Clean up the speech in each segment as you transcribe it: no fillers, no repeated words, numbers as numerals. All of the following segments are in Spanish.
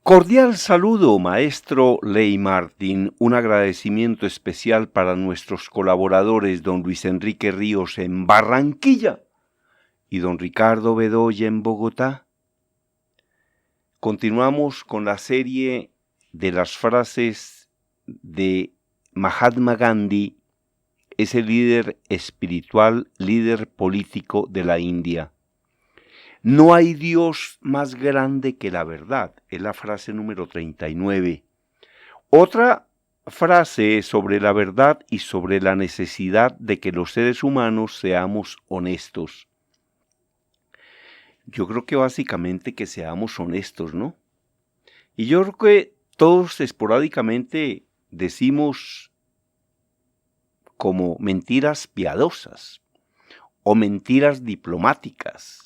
Cordial saludo, maestro Ley Martín. Un agradecimiento especial para nuestros colaboradores, don Luis Enrique Ríos en Barranquilla y don Ricardo Bedoya en Bogotá. Continuamos con la serie de las frases de Mahatma Gandhi, ese líder espiritual, líder político de la India. No hay Dios más grande que la verdad, es la frase número 39. Otra frase sobre la verdad y sobre la necesidad de que los seres humanos seamos honestos. Yo creo que básicamente que seamos honestos, ¿no? Y yo creo que todos esporádicamente decimos como mentiras piadosas o mentiras diplomáticas.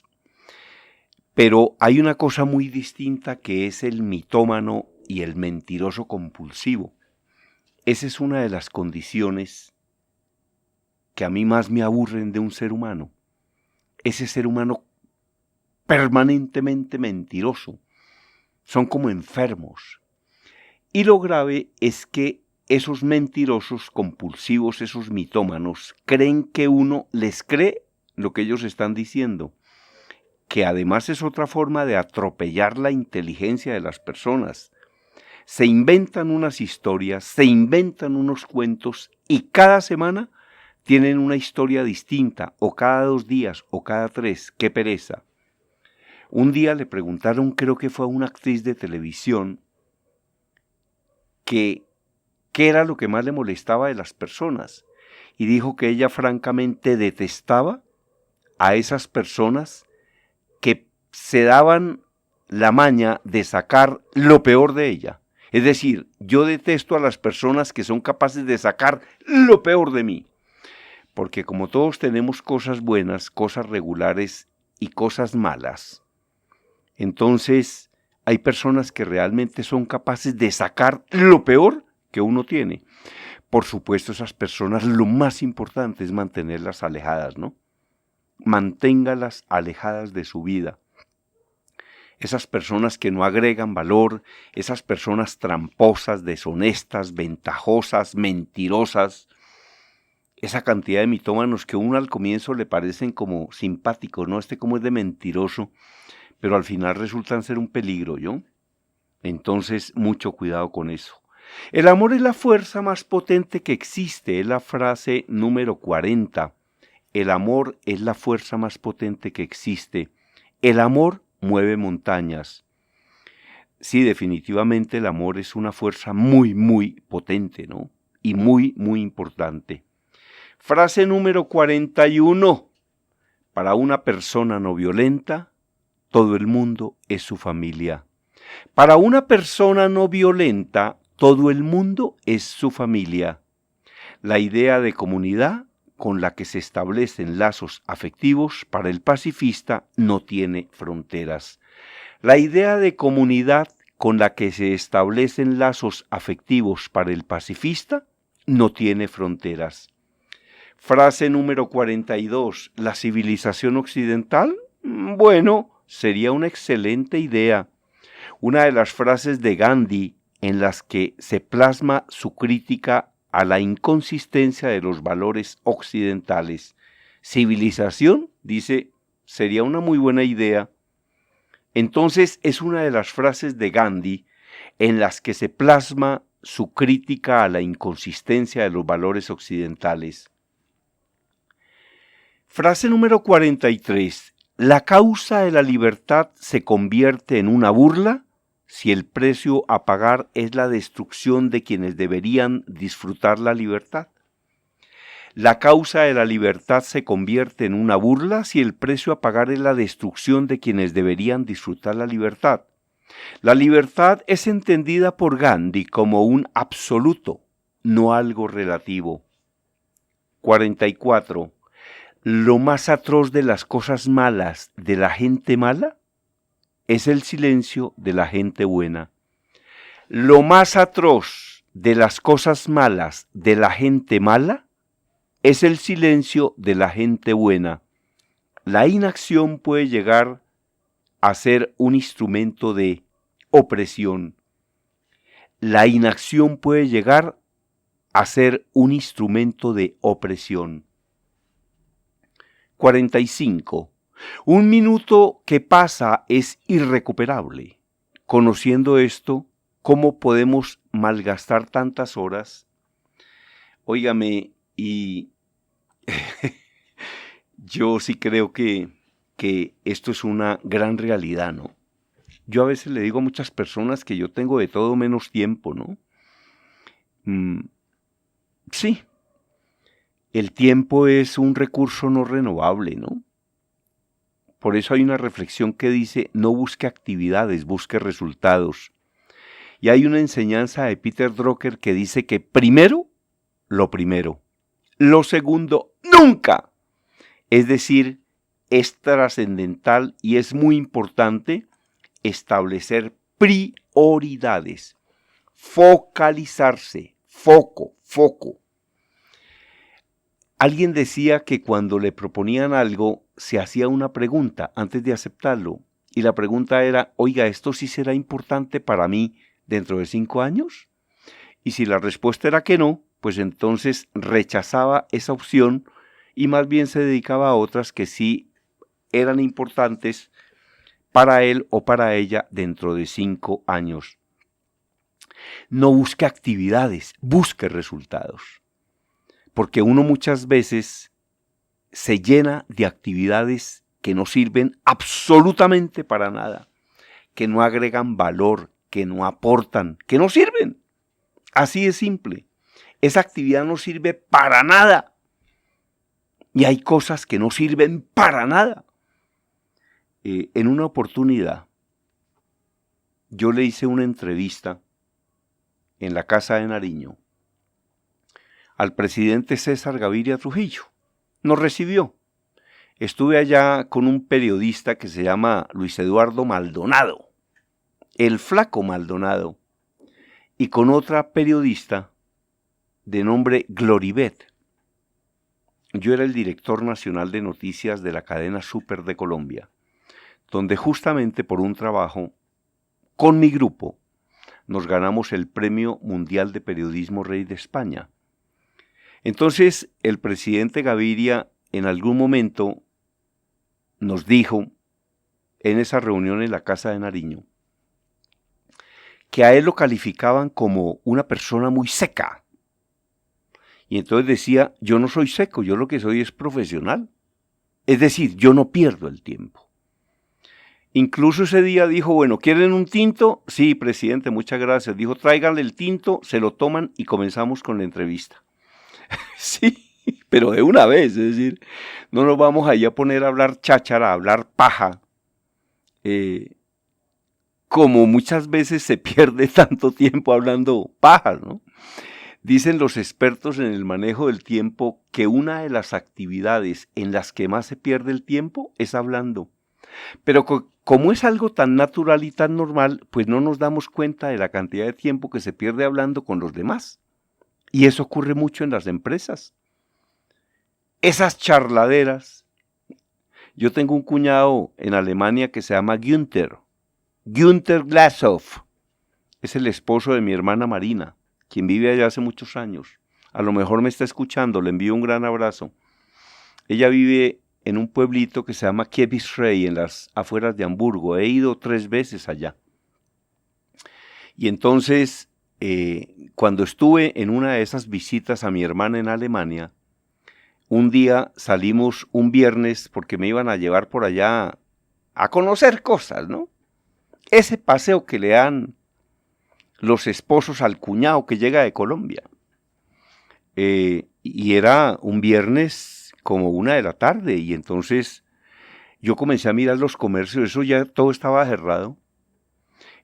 Pero hay una cosa muy distinta que es el mitómano y el mentiroso compulsivo. Esa es una de las condiciones que a mí más me aburren de un ser humano. Ese ser humano permanentemente mentiroso. Son como enfermos. Y lo grave es que esos mentirosos compulsivos, esos mitómanos, creen que uno les cree lo que ellos están diciendo, que además es otra forma de atropellar la inteligencia de las personas. Se inventan unas historias, se inventan unos cuentos y cada semana tienen una historia distinta, o cada 2 días, o cada 3, qué pereza. Un día le preguntaron, creo que fue a una actriz de televisión, que qué era lo que más le molestaba de las personas, y dijo que ella francamente detestaba a esas personas que se daban la maña de sacar lo peor de ella. Es decir, yo detesto a las personas que son capaces de sacar lo peor de mí. Porque como todos tenemos cosas buenas, cosas regulares y cosas malas, entonces hay personas que realmente son capaces de sacar lo peor que uno tiene. Por supuesto, esas personas lo más importante es mantenerlas alejadas, ¿no? Manténgalas alejadas de su vida. Esas personas que no agregan valor, esas personas tramposas, deshonestas, ventajosas, mentirosas, esa cantidad de mitómanos que uno al comienzo le parecen como simpáticos, ¿no? Como es de mentiroso, pero al final resultan ser un peligro, ¿yo? Entonces, mucho cuidado con eso. El amor es la fuerza más potente que existe, es la frase número 40. El amor es la fuerza más potente que existe. El amor mueve montañas. Sí, definitivamente el amor es una fuerza muy, muy potente, ¿no? Y muy, muy importante. Frase número 41. Para una persona no violenta, todo el mundo es su familia. Para una persona no violenta, todo el mundo es su familia. La idea de comunidad con la que se establecen lazos afectivos para el pacifista no tiene fronteras. La idea de comunidad con la que se establecen lazos afectivos para el pacifista no tiene fronteras. Frase número 42. ¿La civilización occidental? Bueno, sería una excelente idea. Una de las frases de Gandhi en las que se plasma su crítica a la inconsistencia de los valores occidentales. Civilización, dice, sería una muy buena idea. Entonces es una de las frases de Gandhi en las que se plasma su crítica a la inconsistencia de los valores occidentales. Frase número 43. ¿La causa de la libertad se convierte en una burla si el precio a pagar es la destrucción de quienes deberían disfrutar la libertad? ¿La causa de la libertad se convierte en una burla si el precio a pagar es la destrucción de quienes deberían disfrutar la libertad? La libertad es entendida por Gandhi como un absoluto, no algo relativo. 44. Lo más atroz de las cosas malas de la gente mala es el silencio de la gente buena. Lo más atroz de las cosas malas de la gente mala es el silencio de la gente buena. La inacción puede llegar a ser un instrumento de opresión. La inacción puede llegar a ser un instrumento de opresión. 45. Un minuto que pasa es irrecuperable. Conociendo esto, ¿cómo podemos malgastar tantas horas? Óigame, y yo sí creo que esto es una gran realidad, ¿no? Yo a veces le digo a muchas personas que yo tengo de todo menos tiempo, ¿no? Sí, el tiempo es un recurso no renovable, ¿no? Por eso hay una reflexión que dice, no busque actividades, busque resultados. Y hay una enseñanza de Peter Drucker que dice que primero, lo primero. Lo segundo, nunca. Es decir, es trascendental y es muy importante establecer prioridades, focalizarse, foco. Alguien decía que cuando le proponían algo, se hacía una pregunta antes de aceptarlo. Y la pregunta era, oiga, ¿esto sí será importante para mí dentro de 5 años? Y si la respuesta era que no, pues entonces rechazaba esa opción y más bien se dedicaba a otras que sí eran importantes para él o para ella dentro de 5 años. No busque actividades, busque resultados. Porque uno muchas veces se llena de actividades que no sirven absolutamente para nada, que no agregan valor, que no aportan, que no sirven. Así de simple. Esa actividad no sirve para nada. Y hay cosas que no sirven para nada. En una oportunidad, yo le hice una entrevista en la Casa de Nariño al presidente César Gaviria Trujillo. Nos recibió. Estuve allá con un periodista que se llama Luis Eduardo Maldonado, el Flaco Maldonado, y con otra periodista de nombre Gloribet. Yo era el director nacional de noticias de la cadena Super de Colombia, donde justamente por un trabajo con mi grupo nos ganamos el Premio Mundial de Periodismo Rey de España. Entonces el presidente Gaviria en algún momento nos dijo en esa reunión en la Casa de Nariño que a él lo calificaban como una persona muy seca. Y entonces decía, yo no soy seco, yo lo que soy es profesional. Es decir, yo no pierdo el tiempo. Incluso ese día dijo, bueno, ¿quieren un tinto? Sí, presidente, muchas gracias. Dijo, tráiganle el tinto, se lo toman y comenzamos con la entrevista. Sí, pero de una vez, es decir, no nos vamos allá a poner a hablar cháchara, a hablar paja, como muchas veces se pierde tanto tiempo hablando paja, ¿no? Dicen los expertos en el manejo del tiempo que una de las actividades en las que más se pierde el tiempo es hablando. Pero como es algo tan natural y tan normal, pues no nos damos cuenta de la cantidad de tiempo que se pierde hablando con los demás. Y eso ocurre mucho en las empresas. Esas charladeras. Yo tengo un cuñado en Alemania que se llama Günther Glashoff. Es el esposo de mi hermana Marina, quien vive allá hace muchos años. A lo mejor me está escuchando, le envío un gran abrazo. Ella vive en un pueblito que se llama Kiepisrey, en las afueras de Hamburgo. He ido 3 veces allá. Y entonces, cuando estuve en una de esas visitas a mi hermana en Alemania, un día salimos un viernes porque me iban a llevar por allá a conocer cosas, ¿no? Ese paseo que le dan los esposos al cuñado que llega de Colombia. Y era un viernes como 1 de la tarde y entonces yo comencé a mirar los comercios, eso ya todo estaba cerrado.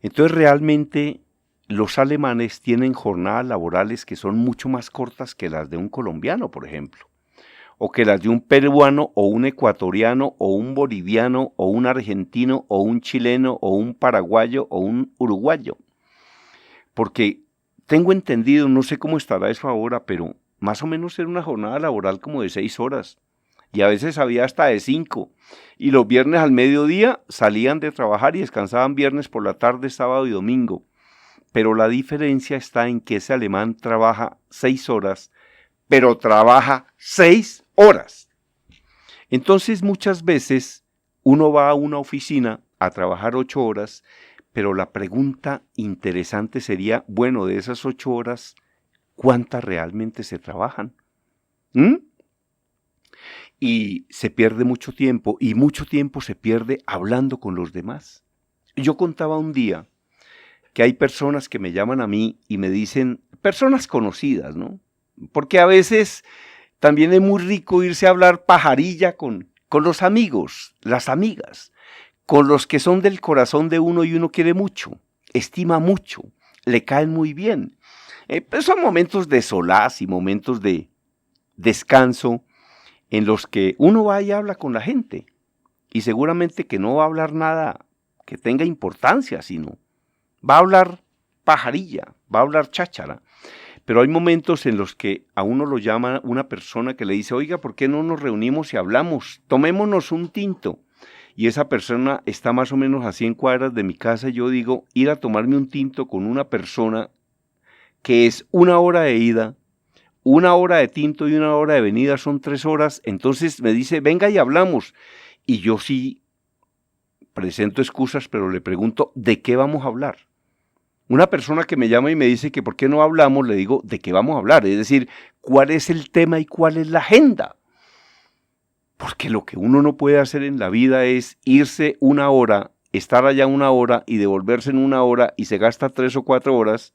Entonces realmente los alemanes tienen jornadas laborales que son mucho más cortas que las de un colombiano, por ejemplo, o que las de un peruano o un ecuatoriano o un boliviano o un argentino o un chileno o un paraguayo o un uruguayo. Porque tengo entendido, no sé cómo estará eso ahora, pero más o menos era una jornada laboral como de 6 horas. y a veces había hasta de 5. Y los viernes al mediodía salían de trabajar y descansaban viernes por la tarde, sábado y domingo. Pero la diferencia está en que ese alemán trabaja 6 horas, pero trabaja 6 horas. Entonces muchas veces uno va a una oficina a trabajar 8 horas, pero la pregunta interesante sería, bueno, de esas 8 horas, ¿cuántas realmente se trabajan? Y se pierde mucho tiempo, y mucho tiempo se pierde hablando con los demás. Yo contaba un día que hay personas que me llaman a mí y me dicen, personas conocidas, ¿no? Porque a veces también es muy rico irse a hablar pajarilla con los amigos, las amigas, con los que son del corazón de uno y uno quiere mucho, estima mucho, le caen muy bien. Pues son momentos de solaz y momentos de descanso en los que uno va y habla con la gente. Y seguramente que no va a hablar nada que tenga importancia, sino va a hablar pajarilla, va a hablar cháchara. Pero hay momentos en los que a uno lo llama una persona que le dice, oiga, ¿por qué no nos reunimos y hablamos? Tomémonos un tinto. Y esa persona está más o menos a 100 cuadras de mi casa y yo digo, ir a tomarme un tinto con una persona que es 1 hora de ida, 1 hora de tinto y 1 hora de venida, son 3 horas. Entonces me dice, venga y hablamos. Y yo sí presento excusas, pero le pregunto, ¿de qué vamos a hablar? Una persona que me llama y me dice que por qué no hablamos, le digo, ¿de qué vamos a hablar? Es decir, ¿cuál es el tema y cuál es la agenda? Porque lo que uno no puede hacer en la vida es irse 1 hora, estar allá 1 hora y devolverse en 1 hora y se gasta 3 o 4 horas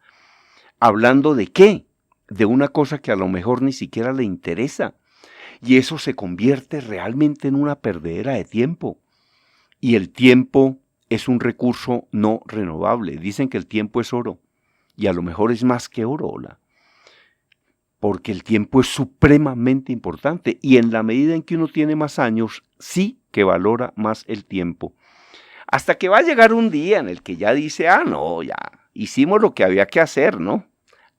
hablando de qué, de una cosa que a lo mejor ni siquiera le interesa. Y eso se convierte realmente en una perdedera de tiempo. Y el tiempo es un recurso no renovable. Dicen que el tiempo es oro. Y a lo mejor es más que oro, hola. Porque el tiempo es supremamente importante. Y en la medida en que uno tiene más años, sí que valora más el tiempo. Hasta que va a llegar un día en el que ya dice, no, ya hicimos lo que había que hacer, ¿no?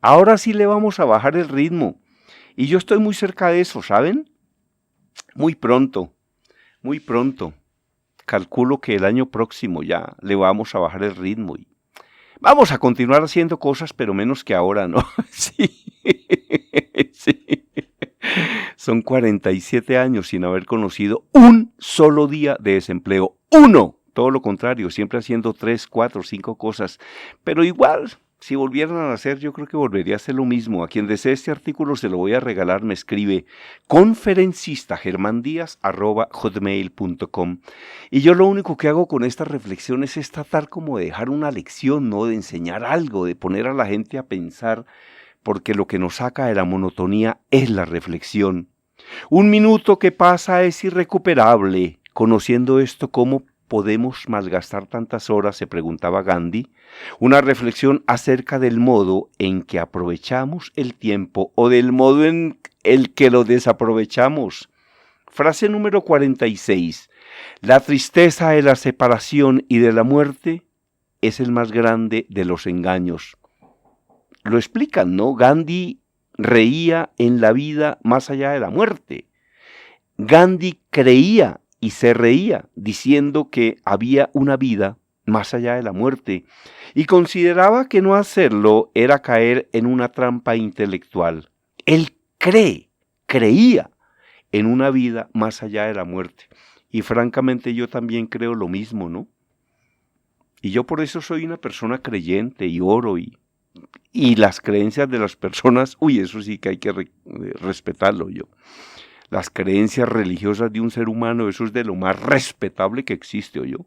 Ahora sí le vamos a bajar el ritmo. Y yo estoy muy cerca de eso, ¿saben? Muy pronto. Calculo que el año próximo ya le vamos a bajar el ritmo. Y vamos a continuar haciendo cosas, pero menos que ahora, ¿no? Sí. Sí. Son 47 años sin haber conocido un solo día de desempleo. ¡Uno! Todo lo contrario, siempre haciendo 3, 4, 5 cosas. Pero igual, si volvieran a hacer, yo creo que volvería a hacer lo mismo. A quien desee este artículo se lo voy a regalar, me escribe conferencistagermandias@hotmail.com. Y yo lo único que hago con estas reflexiones es tratar como de dejar una lección, ¿no? De enseñar algo, de poner a la gente a pensar, porque lo que nos saca de la monotonía es la reflexión. 1 minuto que pasa es irrecuperable. Conociendo esto, ¿cómo podemos malgastar tantas horas?, se preguntaba Gandhi. Una reflexión acerca del modo en que aprovechamos el tiempo o del modo en el que lo desaprovechamos. Frase número 46. La tristeza de la separación y de la muerte es el más grande de los engaños. Lo explican, ¿no? Gandhi reía en la vida más allá de la muerte. Gandhi creía y se reía diciendo que había una vida más allá de la muerte y consideraba que no hacerlo era caer en una trampa intelectual. Él creía en una vida más allá de la muerte. Y francamente yo también creo lo mismo, ¿no? Y yo por eso soy una persona creyente y oro y las creencias de las personas, eso sí que hay que respetarlo yo. Las creencias religiosas de un ser humano, eso es de lo más respetable que existe, yo.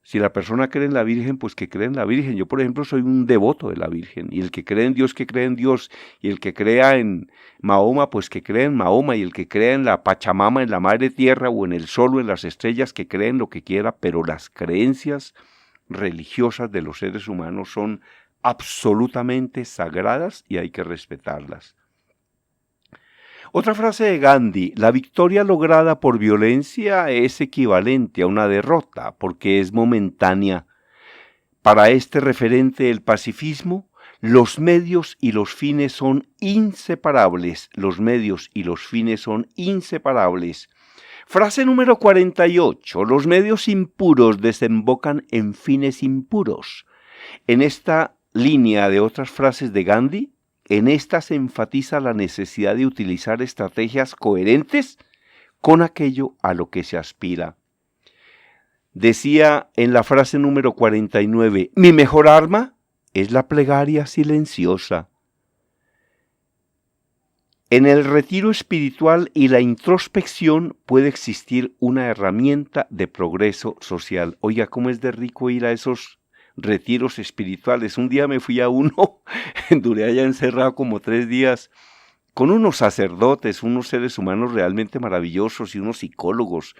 Si la persona cree en la Virgen, pues que cree en la Virgen. Yo, por ejemplo, soy un devoto de la Virgen. Y el que cree en Dios, que cree en Dios. Y el que crea en Mahoma, pues que cree en Mahoma. Y el que crea en la Pachamama, en la Madre Tierra, o en el Sol, o en las estrellas, que cree en lo que quiera. Pero las creencias religiosas de los seres humanos son absolutamente sagradas y hay que respetarlas. Otra frase de Gandhi: la victoria lograda por violencia es equivalente a una derrota porque es momentánea. Para este referente del pacifismo, Los medios y los fines son inseparables. Los medios y los fines son inseparables. Frase número 48. Los medios impuros desembocan en fines impuros. En esta línea de otras frases de Gandhi, en esta se enfatiza la necesidad de utilizar estrategias coherentes con aquello a lo que se aspira. Decía en la frase número 49, mi mejor arma es la plegaria silenciosa. En el retiro espiritual y la introspección puede existir una herramienta de progreso social. Oiga, ¿cómo es de rico ir a esos retiros espirituales? Un día me fui a uno, duré allá encerrado como 3 días, con unos sacerdotes, unos seres humanos realmente maravillosos y unos psicólogos.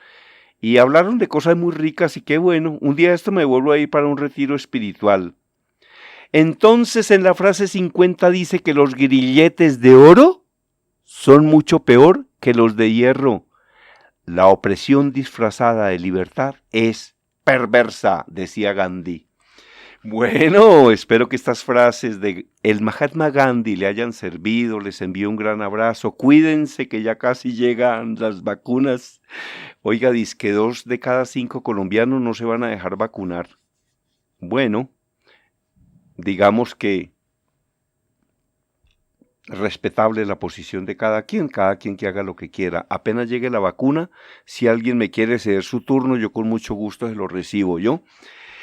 Y hablaron de cosas muy ricas y qué bueno, un día esto me vuelvo a ir para un retiro espiritual. Entonces en la frase 50 dice que los grilletes de oro son mucho peor que los de hierro. La opresión disfrazada de libertad es perversa, decía Gandhi. Bueno, espero que estas frases de el Mahatma Gandhi le hayan servido, les envío un gran abrazo, cuídense que ya casi llegan las vacunas. Oiga, dizque 2 de cada 5 colombianos no se van a dejar vacunar. Bueno, digamos que respetable la posición de cada quien que haga lo que quiera. Apenas llegue la vacuna, si alguien me quiere ceder su turno, yo con mucho gusto se lo recibo yo.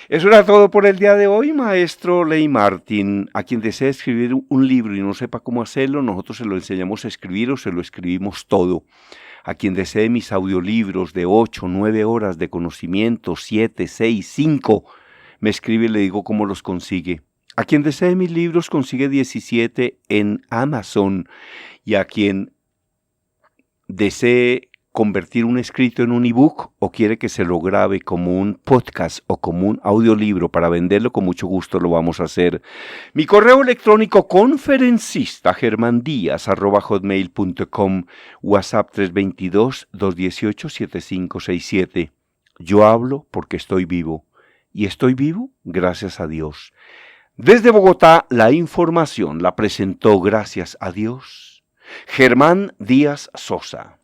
Eso era todo por el día de hoy, maestro Ley Martin. A quien desee escribir un libro y no sepa cómo hacerlo, nosotros se lo enseñamos a escribir o se lo escribimos todo. A quien desee mis audiolibros de 8, 9 horas de conocimiento, 7, 6, 5, me escribe y le digo cómo los consigue. A quien desee mis libros consigue 17 en Amazon, y a quien desee convertir un escrito en un ebook o quiere que se lo grabe como un podcast o como un audiolibro para venderlo, con mucho gusto lo vamos a hacer. Mi correo electrónico conferencista@hotmail.com, WhatsApp 322-218-7567. Yo hablo porque estoy vivo, y estoy vivo gracias a Dios. Desde Bogotá, la información la presentó, gracias a Dios, Germán Díaz Sosa.